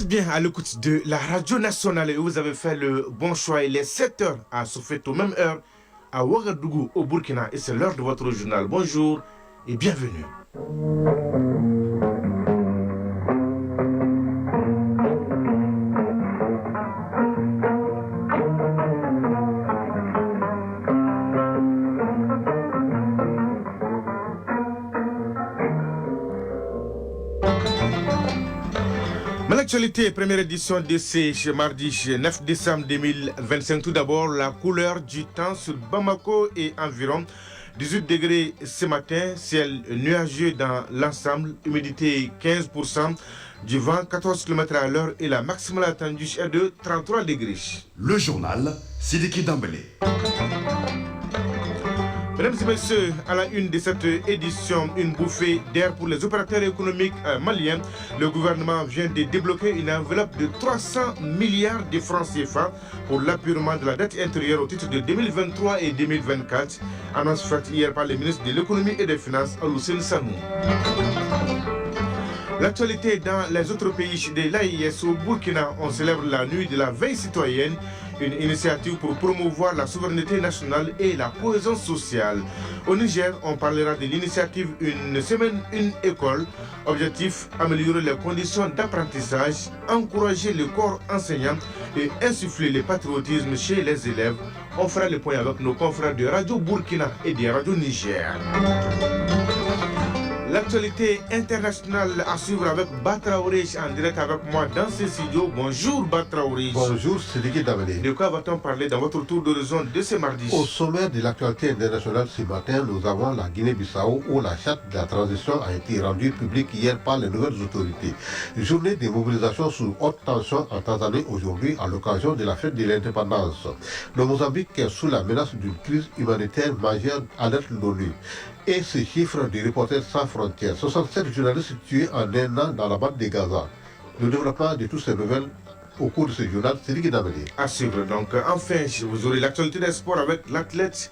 êtes bien à l'écoute de la radio nationale et vous avez fait le bon choix. Il est 7h à Soufeto, même heure à Ouagadougou au Burkina et c'est l'heure de votre journal. Bonjour et bienvenue. L'actualité, première édition de ce mardi 9 décembre 2025. Tout d'abord, la couleur du temps sur Bamako et environ 18 degrés ce matin, ciel nuageux dans l'ensemble, humidité 15%, du vent 14 km à l'heure et la maximale attendue est de 33 degrés. Le journal Sidiki Dambélé. Mesdames et messieurs, à la une de cette édition, une bouffée d'air pour les opérateurs économiques maliens. Le gouvernement vient de débloquer une enveloppe de 300 milliards de francs CFA pour l'appurement de la dette intérieure au titre de 2023 et 2024. Annonce faite hier par le ministre de l'économie et des finances, Aloussine Sanou. L'actualité dans les autres pays de l'AIS au Burkina, on célèbre la nuit de la veille citoyenne, une initiative pour promouvoir la souveraineté nationale et la cohésion sociale. Au Niger, on parlera de l'initiative Une semaine, une école. Objectif, améliorer les conditions d'apprentissage, encourager le corps enseignant et insuffler le patriotisme chez les élèves. On fera le point avec nos confrères de Radio Burkina et de Radio Niger. L'actualité internationale à suivre avec Batraouré en direct avec moi dans ce studio. Bonjour Batraouré. Bonjour Sidiki Dambélé. De quoi va-t-on parler dans votre tour d'horizon de ce mardi? Au sommet de l'actualité internationale ce matin, nous avons la Guinée-Bissau où la charte de la transition a été rendue publique hier par les nouvelles autorités. Journée de mobilisation sous haute tension en Tanzanie aujourd'hui à l'occasion de la fête de l'indépendance. Le Mozambique est sous la menace d'une crise humanitaire majeure, alerte l'ONU. Et ce chiffre du Reporters sans frontières, 67 journalistes tués en un an dans la bande de Gaza. Le développement de toutes ces nouvelles au cours de ce journal, c'est Sidiki Dambélé. À suivre donc. Enfin, vous aurez l'actualité des sports avec l'athlète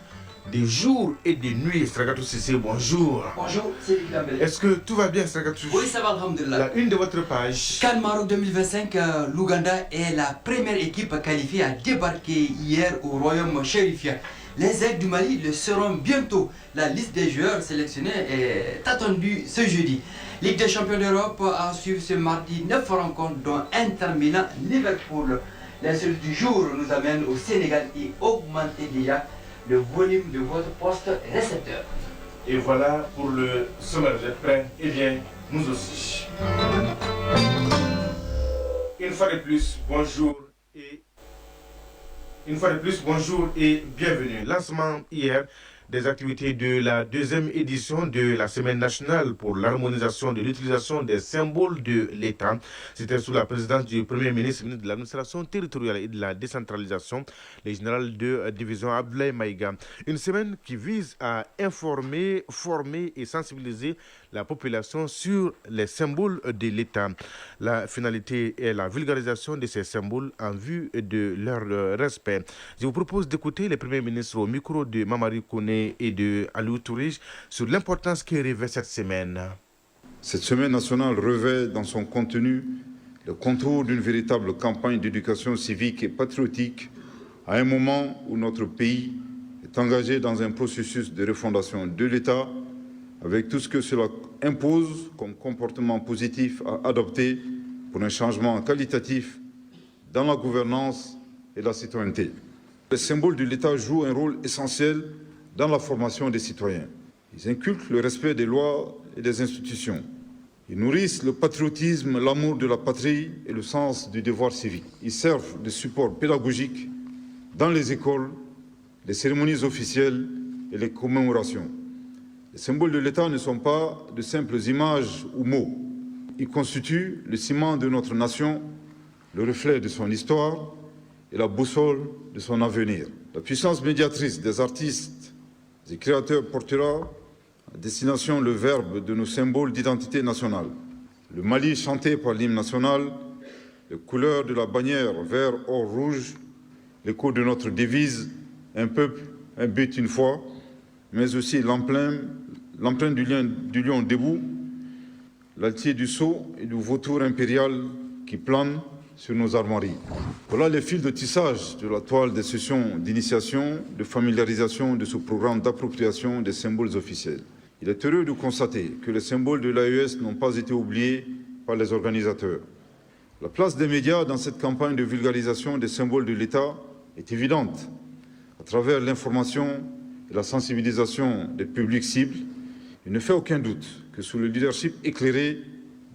des jours et des nuits, Stragatou Sissé. Bonjour. Bonjour, c'est Sidiki Dambélé. Est-ce que tout va bien, Stragatou? Oui, ça va, alhamdoulilah. La une de votre page. CAN Maroc 2025, l'Ouganda est la première équipe qualifiée à débarquer hier au royaume chérifien. Les aides du Mali le seront bientôt. La liste des joueurs sélectionnés est attendue ce jeudi. Ligue des champions d'Europe à suivre ce mardi 9 rencontres dont Inter Milan, Liverpool. L'insulte du jour nous amène au Sénégal et augmenter déjà le volume de votre poste récepteur. Et voilà pour le sommaire. Vous êtes prêts? Eh bien, nous aussi. Une fois de plus, bonjour et bienvenue. Lancement hier des activités de la deuxième édition de la Semaine nationale pour l'harmonisation de l'utilisation des symboles de l'État. C'était sous la présidence du Premier ministre, ministre de l'administration territoriale et de la décentralisation, le général de division Abdoulaye Maïga. Une semaine qui vise à informer, former et sensibiliser la population sur les symboles de l'État. La finalité est la vulgarisation de ces symboles en vue de leur respect. Je vous propose d'écouter le Premier ministre au micro de Mamari Koné et de Aliou Tourige sur l'importance que revêt cette semaine. Cette semaine nationale revêt dans son contenu le contour d'une véritable campagne d'éducation civique et patriotique à un moment où notre pays est engagé dans un processus de refondation de l'État avec tout ce que cela impose comme comportement positif à adopter pour un changement qualitatif dans la gouvernance et la citoyenneté. Les symboles de l'État jouent un rôle essentiel dans la formation des citoyens. Ils inculquent le respect des lois et des institutions. Ils nourrissent le patriotisme, l'amour de la patrie et le sens du devoir civique. Ils servent de support pédagogique dans les écoles, les cérémonies officielles et les commémorations. Les symboles de l'État ne sont pas de simples images ou mots. Ils constituent le ciment de notre nation, le reflet de son histoire et la boussole de son avenir. La puissance médiatrice des artistes et créateurs portera à destination le verbe de nos symboles d'identité nationale. Le Mali chanté par l'hymne national, les couleurs de la bannière vert, or, rouge, l'écho de notre devise « Un peuple, un but, une foi », mais aussi l'empreinte du lion debout, l'altier du sceau et du vautour impérial qui planent sur nos armoiries. Voilà les fils de tissage de la toile des sessions d'initiation, de familiarisation de ce programme d'appropriation des symboles officiels. Il est heureux de constater que les symboles de l'AES n'ont pas été oubliés par les organisateurs. La place des médias dans cette campagne de vulgarisation des symboles de l'État est évidente. À travers l'information et la sensibilisation des publics cibles, il ne fait aucun doute que sous le leadership éclairé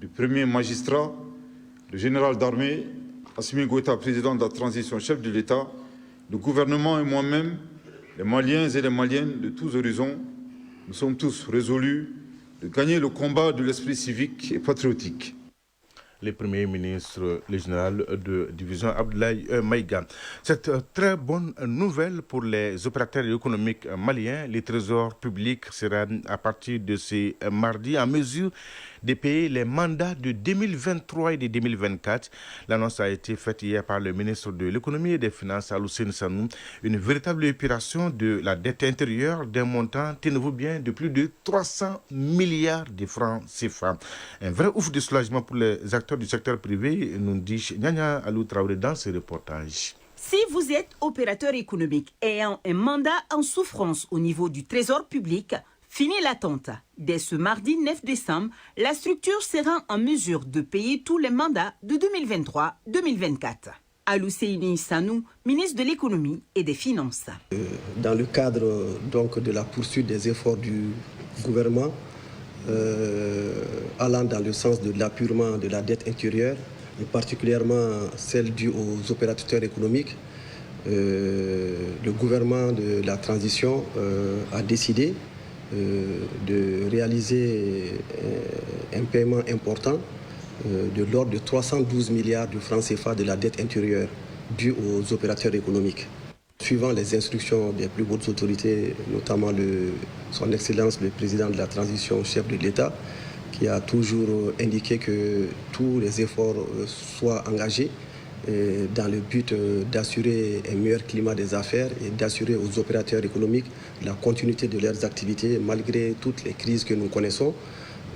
du premier magistrat, le général d'armée, Assimi Goïta, président de la transition, chef de l'État, le gouvernement et moi-même, les Maliens et les Maliennes de tous horizons, nous sommes tous résolus de gagner le combat de l'esprit civique et patriotique. Le Premier ministre, le général de division Abdoulaye Maïga. Cette très bonne nouvelle pour les opérateurs économiques maliens. Le Trésor public sera à partir de ce mardi en mesure de payer les mandats de 2023 et de 2024. L'annonce a été faite hier par le ministre de l'économie et des finances, Alucine Sanou. Une véritable épuration de la dette intérieure d'un montant, tenez-vous bien, de plus de 300 milliards de francs CFA. Un vrai ouf de soulagement pour les acteurs du secteur privé, nous dit Nyanya Alou Traoré dans ce reportage. Si vous êtes opérateur économique ayant un mandat en souffrance au niveau du Trésor public, fini l'attente. Dès ce mardi 9 décembre, la structure sera en mesure de payer tous les mandats de 2023-2024. Alucine Sanou, ministre de l'économie et des finances. Dans le cadre donc, de la poursuite des efforts du gouvernement, allant dans le sens de l'appurement de la dette intérieure, et particulièrement celle due aux opérateurs économiques, le gouvernement de la transition a décidé de réaliser un paiement important de l'ordre de 312 milliards de francs CFA de la dette intérieure due aux opérateurs économiques. Suivant les instructions des plus hautes autorités, notamment son Excellence le Président de la Transition, chef de l'État, qui a toujours indiqué que tous les efforts soient engagés dans le but d'assurer un meilleur climat des affaires et d'assurer aux opérateurs économiques la continuité de leurs activités malgré toutes les crises que nous connaissons.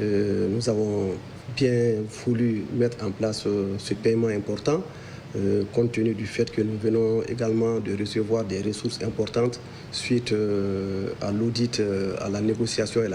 Nous avons bien voulu mettre en place ce paiement important compte tenu du fait que nous venons également de recevoir des ressources importantes suite à l'audit, à la négociation et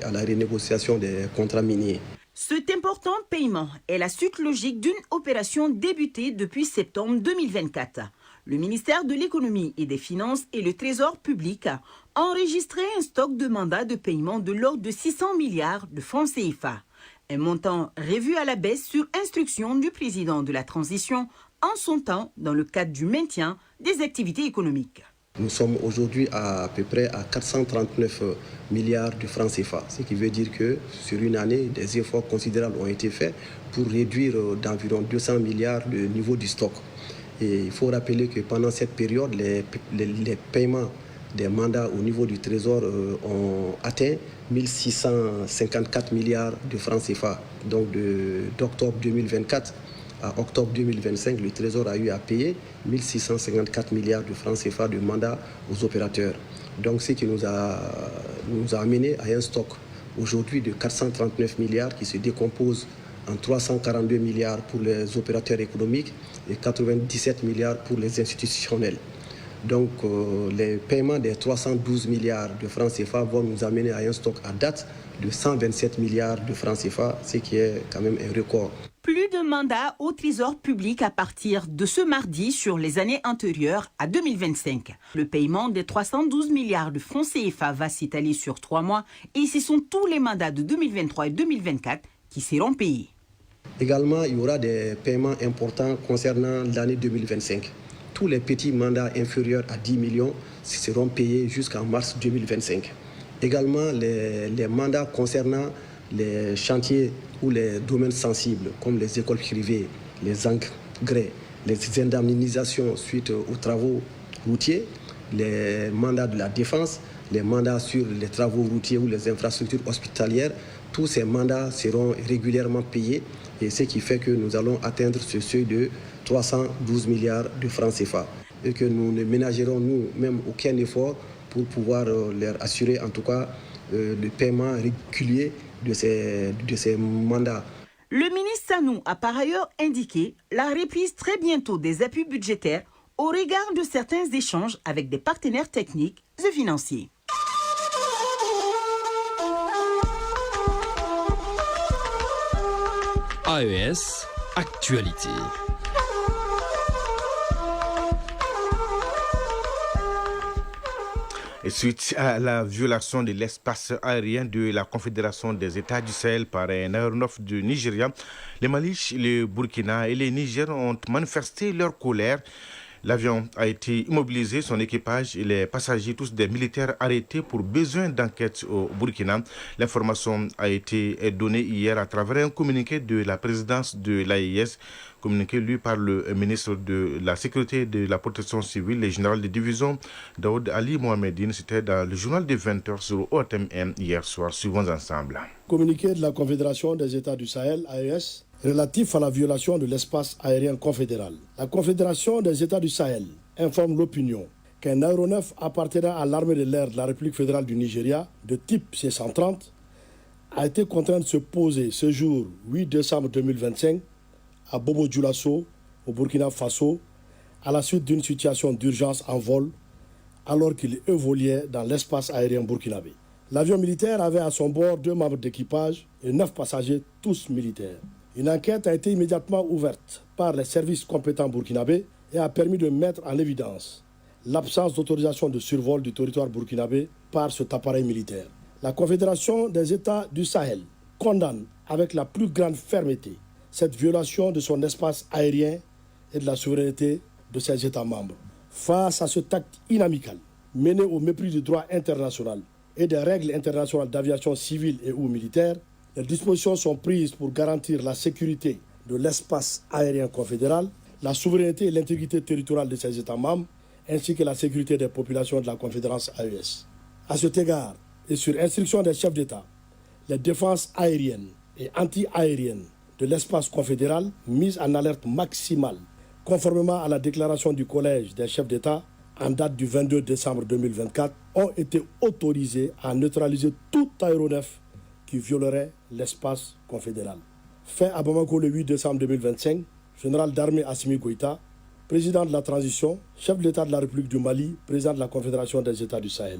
à la renégociation des contrats miniers. Cet important paiement est la suite logique d'une opération débutée depuis septembre 2024. Le ministère de l'économie et des finances et le Trésor public ont enregistré un stock de mandats de paiement de l'ordre de 600 milliards de francs CFA. Un montant revu à la baisse sur instruction du président de la transition en son temps dans le cadre du maintien des activités économiques. Nous sommes aujourd'hui à peu près à 439 milliards de francs CFA, ce qui veut dire que sur une année, des efforts considérables ont été faits pour réduire d'environ 200 milliards le niveau du stock. Et il faut rappeler que pendant cette période, les paiements des mandats au niveau du Trésor ont atteint 1654 milliards de francs CFA. Donc d'octobre 2024 à octobre 2025, le Trésor a eu à payer 1654 milliards de francs CFA de mandats aux opérateurs. Donc ce qui nous a amené à un stock aujourd'hui de 439 milliards qui se décompose en 342 milliards pour les opérateurs économiques et 97 milliards pour les institutionnels. Donc les paiements des 312 milliards de francs CFA vont nous amener à un stock à date de 127 milliards de francs CFA, ce qui est quand même un record. Plus de mandats au Trésor public à partir de ce mardi sur les années antérieures à 2025. Le paiement des 312 milliards de francs CFA va s'étaler sur 3 mois et ce sont tous les mandats de 2023 et 2024 qui seront payés. Également, il y aura des paiements importants concernant l'année 2025. Tous les petits mandats inférieurs à 10 millions seront payés jusqu'en mars 2025. Également, les mandats concernant les chantiers ou les domaines sensibles, comme les écoles privées, les engrais, les indemnisations suite aux travaux routiers, les mandats de la défense, les mandats sur les travaux routiers ou les infrastructures hospitalières, tous ces mandats seront régulièrement payés et ce qui fait que nous allons atteindre ce seuil de 312 milliards de francs CFA et que nous ne ménagerons nous-mêmes aucun effort pour pouvoir leur assurer en tout cas le paiement régulier de ces mandats. Le ministre Sanou a par ailleurs indiqué la reprise très bientôt des appuis budgétaires au regard de certains échanges avec des partenaires techniques et financiers. AES, actualité. Et suite à la violation de l'espace aérien de la Confédération des États du Sahel par un aéronef du Nigeria, le Mali, le Burkina et le Niger ont manifesté leur colère. L'avion a été immobilisé, son équipage et les passagers, tous des militaires arrêtés pour besoin d'enquête au Burkina. L'information a été donnée hier à travers un communiqué de la présidence de l'AES, communiqué lu par le ministre de la Sécurité et de la Protection civile, le général de division Daoud Ali Mohamedine. C'était dans le journal de 20h sur OTM hier soir. Suivons ensemble. Communiqué de la Confédération des États du Sahel, AES, relatif à la violation de l'espace aérien confédéral. La Confédération des États du Sahel informe l'opinion qu'un aéronef appartenant à l'armée de l'air de la République fédérale du Nigeria, de type C-130, a été contraint de se poser ce jour 8 décembre 2025 à Bobo Dioulasso, au Burkina Faso, à la suite d'une situation d'urgence en vol, alors qu'il évoluait dans l'espace aérien burkinabé. L'avion militaire avait à son bord 2 membres d'équipage et 9 passagers, tous militaires. Une enquête a été immédiatement ouverte par les services compétents burkinabés et a permis de mettre en évidence l'absence d'autorisation de survol du territoire burkinabé par cet appareil militaire. La Confédération des États du Sahel condamne avec la plus grande fermeté cette violation de son espace aérien et de la souveraineté de ses États membres. Face à cet acte inamical, mené au mépris du droit international et des règles internationales d'aviation civile et ou militaire, les dispositions sont prises pour garantir la sécurité de l'espace aérien confédéral, la souveraineté et l'intégrité territoriale de ses États membres, ainsi que la sécurité des populations de la Confédération AES. À cet égard, et sur instruction des chefs d'État, les défenses aériennes et anti-aériennes de l'espace confédéral, mises en alerte maximale, conformément à la déclaration du Collège des chefs d'État, en date du 22 décembre 2024, ont été autorisées à neutraliser tout aéronef qui violerait l'espace confédéral. Fait à Bamako le 8 décembre 2025, général d'armée Assimi Goïta, président de la transition, chef de l'État de la République du Mali, président de la Confédération des États du Sahel.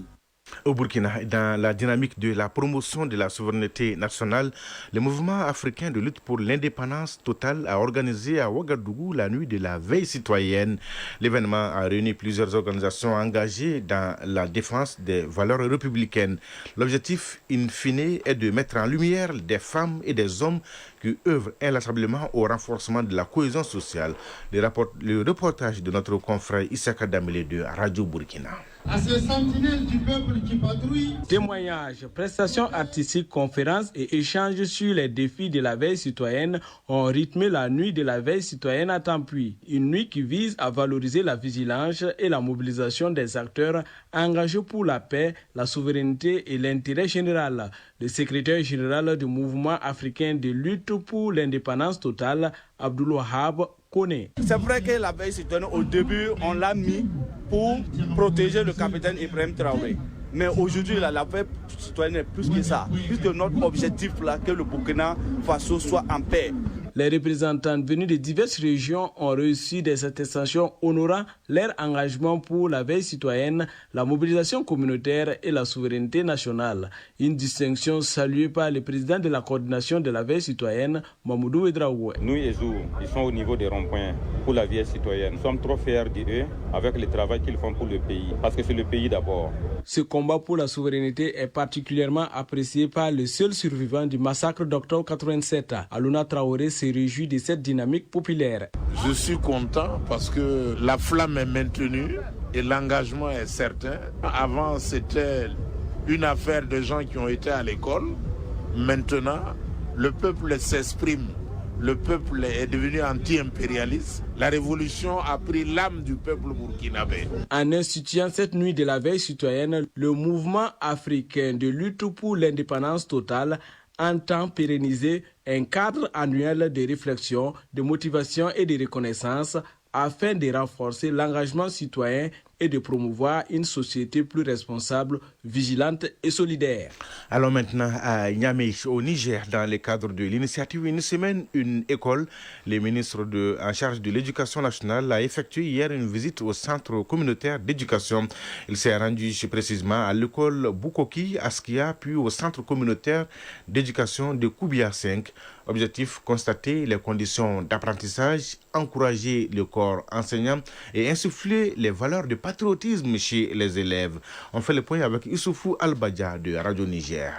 Au Burkina, dans la dynamique de la promotion de la souveraineté nationale, le mouvement africain de lutte pour l'indépendance totale a organisé à Ouagadougou la nuit de la veille citoyenne. L'événement a réuni plusieurs organisations engagées dans la défense des valeurs républicaines. L'objectif, in fine, est de mettre en lumière des femmes et des hommes qui œuvrent inlassablement au renforcement de la cohésion sociale. Le reportage de notre confrère Issaka Damele de Radio Burkina. À ces sentinelles du peuple qui patrouillent. Témoignages, prestations artistiques, conférences et échanges sur les défis de la veille citoyenne ont rythmé la nuit de la veille citoyenne à Tampuy. Une nuit qui vise à valoriser la vigilance et la mobilisation des acteurs engagés pour la paix, la souveraineté et l'intérêt général. Le secrétaire général du mouvement africain de lutte pour l'indépendance totale, Abdoul Wahab, connaît. C'est vrai que la veille citoyenne, au début, on l'a mis pour protéger le capitaine Ibrahim Traoré. Mais aujourd'hui, la veille citoyenne est plus que ça. Puisque notre objectif là, que le Burkina Faso soit en paix. Les représentants venus de diverses régions ont reçu des attestations honorant leur engagement pour la veille citoyenne, la mobilisation communautaire et la souveraineté nationale. Une distinction saluée par le président de la coordination de la veille citoyenne, Mamoudou Edraoué. Nous, Ezou, ils sont au niveau des ronds-points pour la veille citoyenne. Nous sommes trop fiers d'eux avec le travail qu'ils font pour le pays, parce que c'est le pays d'abord. Ce combat pour la souveraineté est particulièrement apprécié par le seul survivant du massacre d'octobre 87. Alouna Traoré se réjouit de cette dynamique populaire. Je suis content parce que la flamme est maintenue et l'engagement est certain. Avant, c'était une affaire de gens qui ont été à l'école. Maintenant, le peuple s'exprime. Le peuple est devenu anti-impérialiste. La révolution a pris l'âme du peuple burkinabé. En instituant cette nuit de la veille citoyenne, le mouvement africain de lutte pour l'indépendance totale entend pérenniser un cadre annuel de réflexion, de motivation et de reconnaissance afin de renforcer l'engagement citoyen et de promouvoir une société plus responsable, vigilante et solidaire. Allons maintenant à Niamey, au Niger, dans le cadre de l'initiative Une semaine, une école. Le ministre en charge de l'éducation nationale a effectué hier une visite au centre communautaire d'éducation. Il s'est rendu précisément à l'école Boukoki, Askia, puis au centre communautaire d'éducation de Koubia 5. Objectif, constater les conditions d'apprentissage, encourager le corps enseignant et insuffler les valeurs de patriotisme chez les élèves. On fait le point avec Issoufou Albadja de Radio Niger.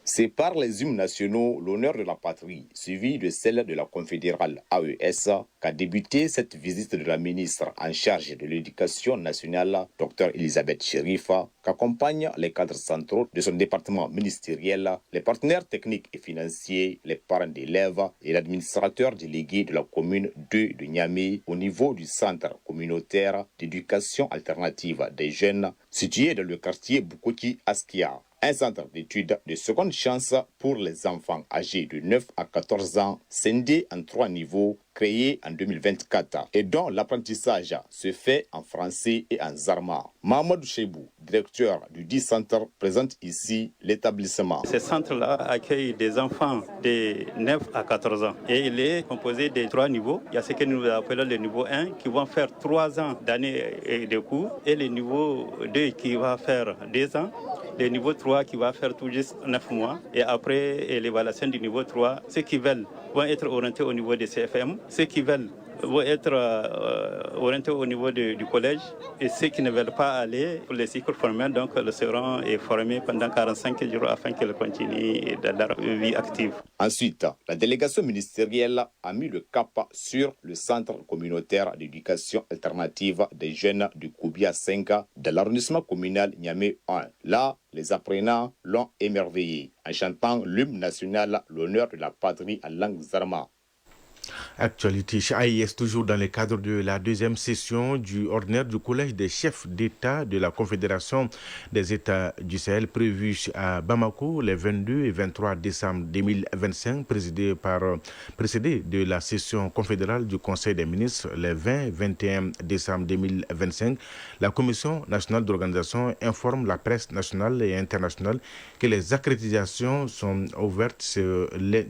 C'est par les hymnes nationaux l'honneur de la patrie, suivi de celle de la confédérale AES, qu'a débuté cette visite de la ministre en charge de l'éducation nationale, Dr Elisabeth Cherifa, qu'accompagnent les cadres centraux de son département ministériel, les partenaires techniques et financiers, les parents d'élèves et l'administrateur délégué de la commune 2 de Niamey au niveau du centre communautaire d'éducation alternative des jeunes situé dans le quartier Boukoki Askia. Un centre d'études de seconde chance pour les enfants âgés de 9 à 14 ans, scindé en 3 niveaux, créé en 2024 et dont l'apprentissage se fait en français et en zarma. Mahamadou Cheibou, directeur du dit centre, présente ici l'établissement. Ce centre-là accueille des enfants de 9 à 14 ans et il est composé de 3 niveaux. Il y a ce que nous appelons le niveau 1 qui vont faire 3 ans d'années de cours et le niveau 2 qui va faire 2 ans. Le niveau 3 qui va faire tout juste 9 mois. Et après l'évaluation du niveau 3, ceux qui veulent vont être orientés au niveau des CFM, ceux qui veulent vont être orientés au niveau du collège et ceux qui ne veulent pas aller pour les cycles formels donc seront formés pendant 45 jours afin qu'ils continuent dans leur vie active. Ensuite, la délégation ministérielle a mis le cap sur le centre communautaire d'éducation alternative des jeunes du Koubia 5 de l'arrondissement communal Niamey 1. Là, les apprenants l'ont émerveillé en chantant l'hymne national, l'honneur de la patrie en langue zarma. Actualité chez AIS, toujours dans le cadre de la deuxième session du ordinaire du Collège des chefs d'État de la Confédération des États du Sahel prévue à Bamako les 22 et 23 décembre 2025, précédée de la session confédérale du Conseil des ministres les 20 et 21 décembre 2025. La Commission nationale d'organisation informe la presse nationale et internationale que les accréditations sont ouvertes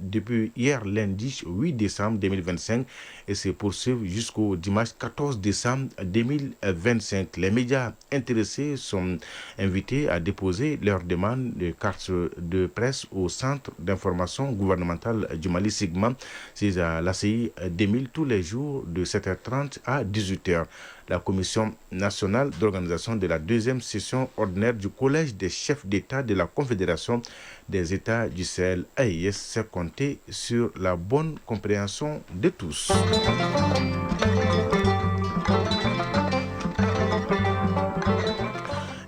depuis hier lundi 8 décembre 2025 et se poursuivent jusqu'au dimanche 14 décembre 2025. Les médias intéressés sont invités à déposer leur demande de carte de presse au Centre d'information gouvernementale du Mali Sigma, c'est à l'ACI 2000 tous les jours de 7h30 à 18h. La Commission nationale d'organisation de la deuxième session ordinaire du Collège des chefs d'État de la Confédération des États du Sahel, AIS, s'est compté sur la bonne compréhension de tous.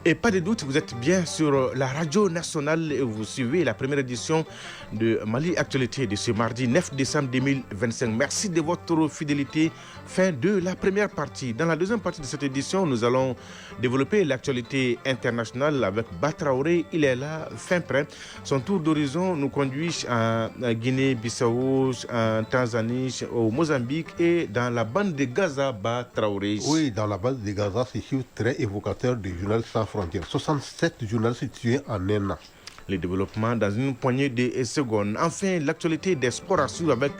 Et pas de doute, vous êtes bien sur la radio nationale et vous suivez la première édition de Mali Actualité de ce mardi 9 décembre 2025. Merci de votre fidélité. Fin de la première partie. Dans la deuxième partie de cette édition, nous allons développer l'actualité internationale avec Batraoré. Il est là, fin prêt. Son tour d'horizon nous conduit en Guinée-Bissau, en Tanzanie, au Mozambique et dans la bande de Gaza, Batraoré. Oui, dans la bande de Gaza, c'est chiffre très évocateur du journal Sans Frontières. 67 journalistes tués en un an. Le développement dans une poignée de secondes. Enfin, l'actualité des sports à suivre avec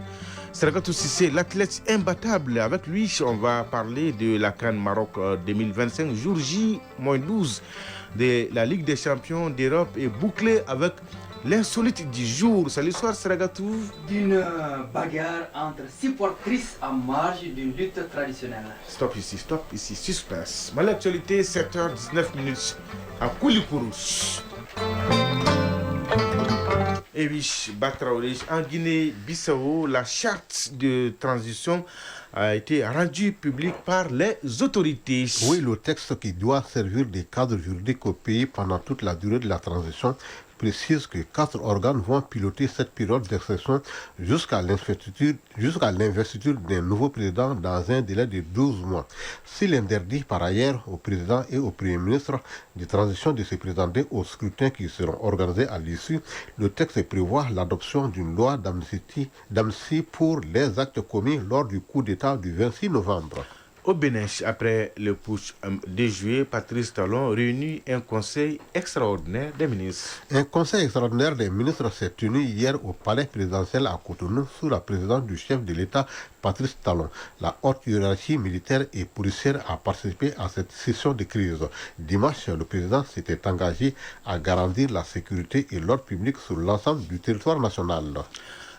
Sergatou Cissé, l'athlète imbattable. Avec lui, on va parler de la CAN Maroc 2025, jour J-12 de la Ligue des champions d'Europe et bouclé avec l'insolite du jour. C'est l'histoire, Sergatou. D'une bagarre entre 6 portrices en marge d'une lutte traditionnelle. Stop ici, suspense. Mais l'actualité, 7h19 à Koulipourous. Et oui, Batraoré, en Guinée-Bissau, la charte de transition a été rendue publique par les autorités. Oui, le texte qui doit servir de cadre juridique au pays pendant toute la durée de la transition précise que 4 organes vont piloter cette période d'exception jusqu'à l'investiture d'un nouveau président dans un délai de 12 mois. S'il interdit par ailleurs au président et au Premier ministre de transition de se présenter au scrutin qui seront organisés à l'issue, le texte prévoit l'adoption d'une loi d'amnistie pour les actes commis lors du coup d'État du 26 novembre. Au Bénin, après le putsch de juillet, Patrice Talon réunit un conseil extraordinaire des ministres. Un conseil extraordinaire des ministres s'est tenu hier au palais présidentiel à Cotonou sous la présidence du chef de l'État, Patrice Talon. La haute hiérarchie militaire et policière a participé à cette session de crise. Dimanche, le président s'était engagé à garantir la sécurité et l'ordre public sur l'ensemble du territoire national.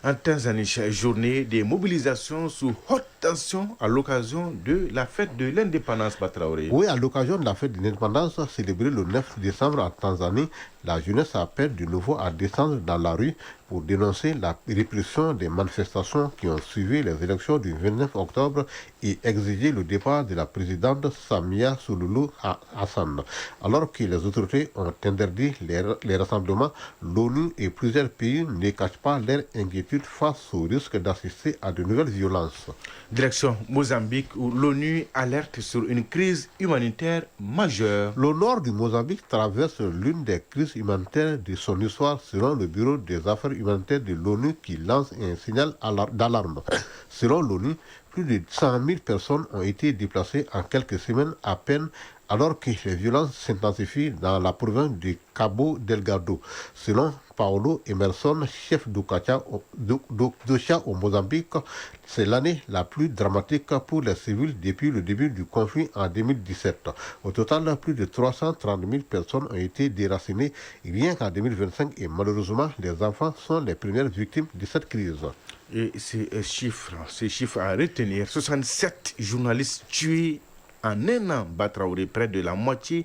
En Tanzanie, journée des mobilisations sous haute tension à l'occasion de la fête de l'indépendance, Batraoré. Oui, à l'occasion de la fête de l'indépendance célébrée le 9 décembre en Tanzanie, la jeunesse appelle de nouveau à descendre dans la rue pour dénoncer la répression des manifestations qui ont suivi les élections du 29 octobre et exiger le départ de la présidente Samia Suluhu Hassan. Alors que les autorités ont interdit les rassemblements, l'ONU et plusieurs pays ne cachent pas leur inquiétude face au risque d'assister à de nouvelles violences. Direction Mozambique où l'ONU alerte sur une crise humanitaire majeure. Le nord du Mozambique traverse l'une des crises humanitaires de son histoire selon le Bureau des affaires humanitaires de l'ONU qui lance un signal d'alarme. Selon l'ONU, plus de 100 000 personnes ont été déplacées en quelques semaines à peine alors que les violences s'intensifient dans la province de Cabo Delgado. Selon Paulo Emerson, chef d'Ocha au Mozambique, c'est l'année la plus dramatique pour les civils depuis le début du conflit en 2017. Au total, plus de 330 000 personnes ont été déracinées rien qu'en 2025 et malheureusement, les enfants sont les premières victimes de cette crise. Et ces chiffres à retenir, 67 journalistes tués en un an, Batraoré, près de la moitié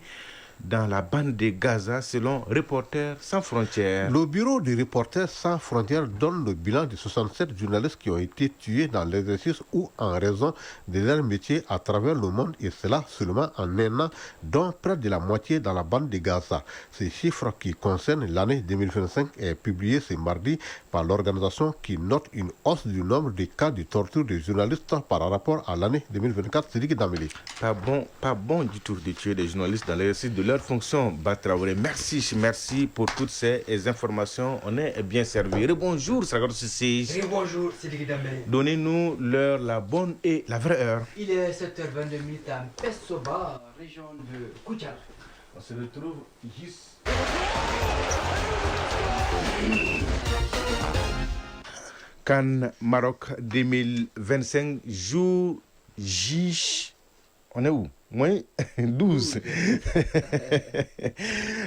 dans la bande de Gaza, selon Reporters sans frontières. Le bureau de Reporters sans frontières donne le bilan de 67 journalistes qui ont été tués dans l'exercice ou en raison de leur métier à travers le monde, et cela seulement en un an, dont près de la moitié dans la bande de Gaza. Ces chiffres qui concernent l'année 2025 est publié ce mardi par l'organisation qui note une hausse du nombre de cas de torture des journalistes par rapport à l'année 2024. Sidiki Dambélé. Pas bon du tout de tuer des journalistes dans l'exercice de leur fonction, Batraoré. Merci pour toutes ces informations. On est bien servi. Bonjour, Sragato Sissi. Bonjour, Sidiki Dambélé. Donnez-nous l'heure, la bonne et la vraie heure. Il est 7h22 à Pessoba, région de Koutiara. On se retrouve juste. Cannes Maroc 2025, jour J. On est où? Moins 12.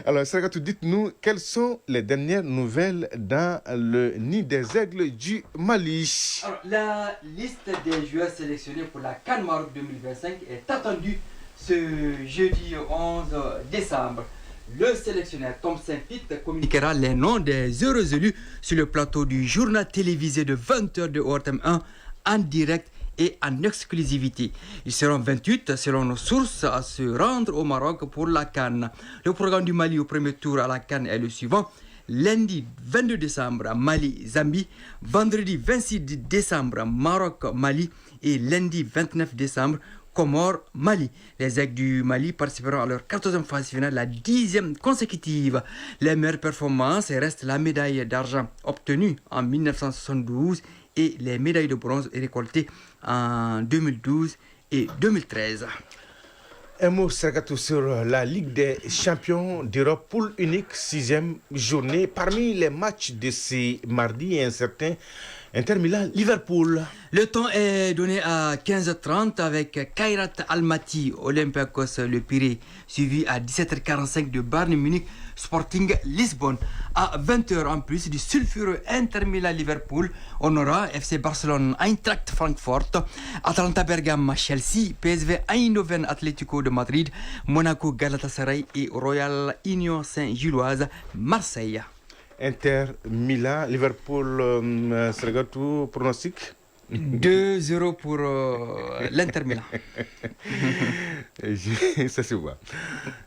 Alors, Sragatou, dites-nous quelles sont les dernières nouvelles dans le nid des aigles du Mali. Alors, la liste des joueurs sélectionnés pour la Cannes Maroc 2025 est attendue ce jeudi 11 décembre. Le sélectionneur Tom Saint-Pitt communiquera les noms des heureux élus sur le plateau du journal télévisé de 20h de ORTM 1 en direct et en exclusivité. Ils seront 28, selon nos sources, à se rendre au Maroc pour la CAN. Le programme du Mali au premier tour à la CAN est le suivant. Lundi 22 décembre, Mali-Zambie. Vendredi 26 décembre, Maroc-Mali. Et lundi 29 décembre, Comores-Mali. Les aigles du Mali participeront à leur 14e phase finale, la 10e consécutive. Les meilleures performances restent la médaille d'argent obtenue en 1972 et les médailles de bronze récoltées en 2012 et 2013. Un mot, Sragatou, sur la Ligue des champions d'Europe, poule unique, 6e journée. Parmi les matchs de ce mardi, un certain Inter Milan-Liverpool. Le temps est donné à 15h30 avec Kairat Almaty, Olympiakos Le Pirée, suivi à 17h45 de Bayern Munich Sporting Lisbonne. À 20h en plus du sulfureux Inter Milan-Liverpool, on aura FC Barcelone Eintracht Francfort, Atalanta Bergame Chelsea, PSV Eindhoven Atlético de Madrid, Monaco Galatasaray et Royal Union Saint-Gilloise Marseille. Inter Milan, Liverpool, Sragatou, pronostic? 2-0 pour l'Inter Milan. Ça se voit.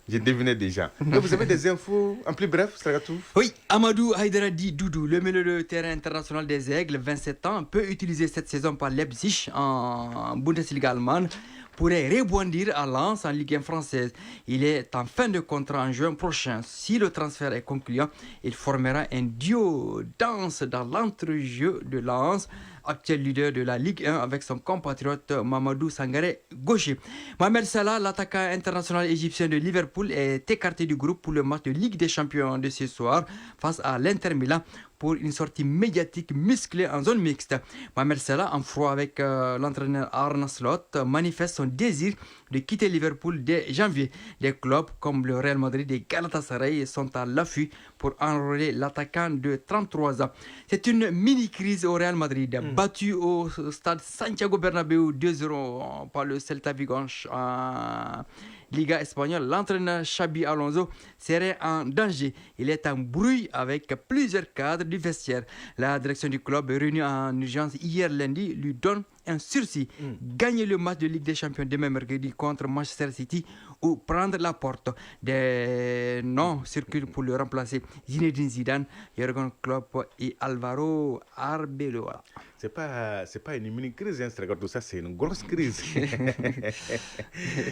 J'ai deviné déjà. Donc, vous avez des infos en plus bref, Sragatou? Oui, Amadou Haïdaradi Doudou, le milieu de terrain international des Aigles, 27 ans, peut utiliser cette saison par Leipzig en Bundesliga allemande, pourrait rebondir à Lens en Ligue 1 française. Il est en fin de contrat en juin prochain. Si le transfert est concluant, il formera un duo dense dans l'entrejeu de Lens, actuel leader de la Ligue 1, avec son compatriote Mamadou Sangaré, gaucher. Mohamed Salah, l'attaquant international égyptien de Liverpool, est écarté du groupe pour le match de Ligue des Champions de ce soir face à l'Inter Milan pour une sortie médiatique musclée en zone mixte. Mohamed Salah, en froid avec l'entraîneur Arne Slot, manifeste son désir de quitter Liverpool dès janvier. Des clubs comme le Real Madrid et Galatasaray sont à l'affût pour enrôler l'attaquant de 33 ans. C'est une mini-crise au Real Madrid. Battu au stade Santiago Bernabéu 2-0 par le Celta Vigo en Liga espagnole, l'entraîneur Xabi Alonso serait en danger. Il est en brouille avec plusieurs cadres du vestiaire. La direction du club, réunie en urgence hier lundi, lui donne un sursis. Gagner le match de Ligue des Champions demain mercredi contre Manchester City ou prendre la porte. Des noms circulent pour le remplacer: Zinedine Zidane, Jürgen Klopp et Alvaro Arbeloa. C'est pas une mini-crise, hein, tout ça, c'est une grosse crise.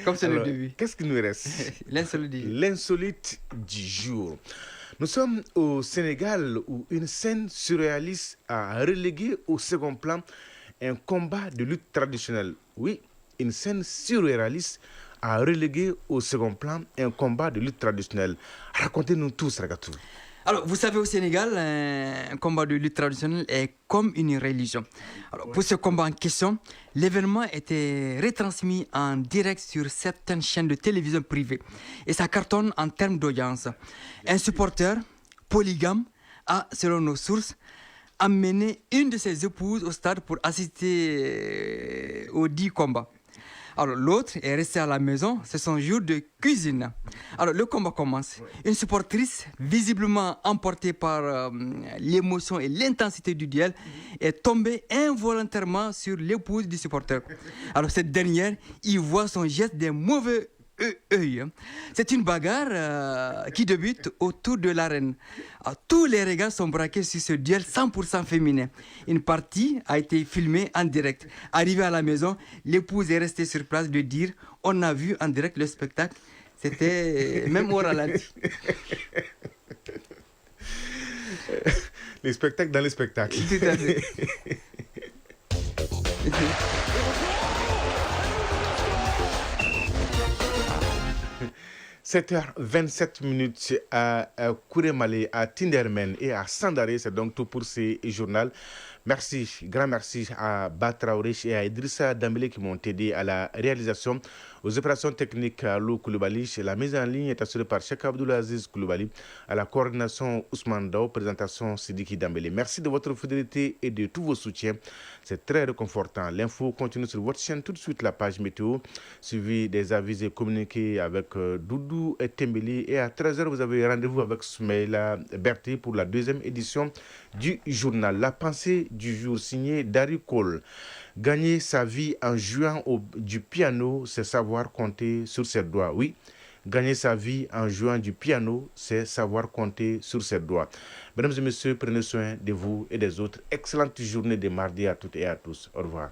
Comme c'est le début. Qu'est-ce qu'il nous reste? L'insolite du jour. Nous sommes au Sénégal où une scène surréaliste a relégué au second plan un combat de lutte traditionnelle. Oui, une scène surréaliste a relégué au second plan un combat de lutte traditionnelle. Racontez-nous tout, Sragatou. Alors, vous savez, au Sénégal, un combat de lutte traditionnelle est comme une religion. Alors, pour ce combat en question, l'événement était retransmis en direct sur certaines chaînes de télévision privées. Et ça cartonne en termes d'audience. Un supporter polygame a, selon nos sources, amené une de ses épouses au stade pour assister au dit combat. Alors, l'autre est resté à la maison, c'est son jour de cuisine. Alors, le combat commence. Une supportrice, visiblement emportée par l'émotion et l'intensité du duel, est tombée involontairement sur l'épouse du supporter. Alors, cette dernière y voit son geste d'un mauvais œil. C'est une bagarre qui débute autour de l'arène. Tous les regards sont braqués sur ce duel 100% féminin. Une partie a été filmée en direct. Arrivée à la maison, l'épouse est restée sur place de dire: on a vu en direct le spectacle. C'était même au ralenti. Les spectacles dans les spectacles. Tout à fait. 7h27 à Kouremale, à Tindermen et à Sandaré. C'est donc tout pour ces journaux. Merci, grand merci à Batraoré et à Idrissa Dambélé qui m'ont aidé à la réalisation. Aux opérations techniques, à Lou Koulibaly. La mise en ligne est assurée par Cheikh Abdoulaziz Koulibaly. À la coordination, Ousmane Dao. Présentation, Sidiki Dambélé. Merci de votre fidélité et de tous vos soutiens. C'est très réconfortant. L'info continue sur votre chaîne. Tout de suite, la page météo, suivi des avis et communiqués avec Doudou et Tembeli. Et à 13h, vous avez rendez-vous avec Soumaïla Berté pour la deuxième édition du journal. La pensée du jour, signée Dari Cole. Gagner sa vie en jouant du piano, c'est savoir compter sur ses doigts. Oui, gagner sa vie en jouant du piano, c'est savoir compter sur ses doigts. Mesdames et messieurs, prenez soin de vous et des autres. Excellente journée de mardi à toutes et à tous. Au revoir.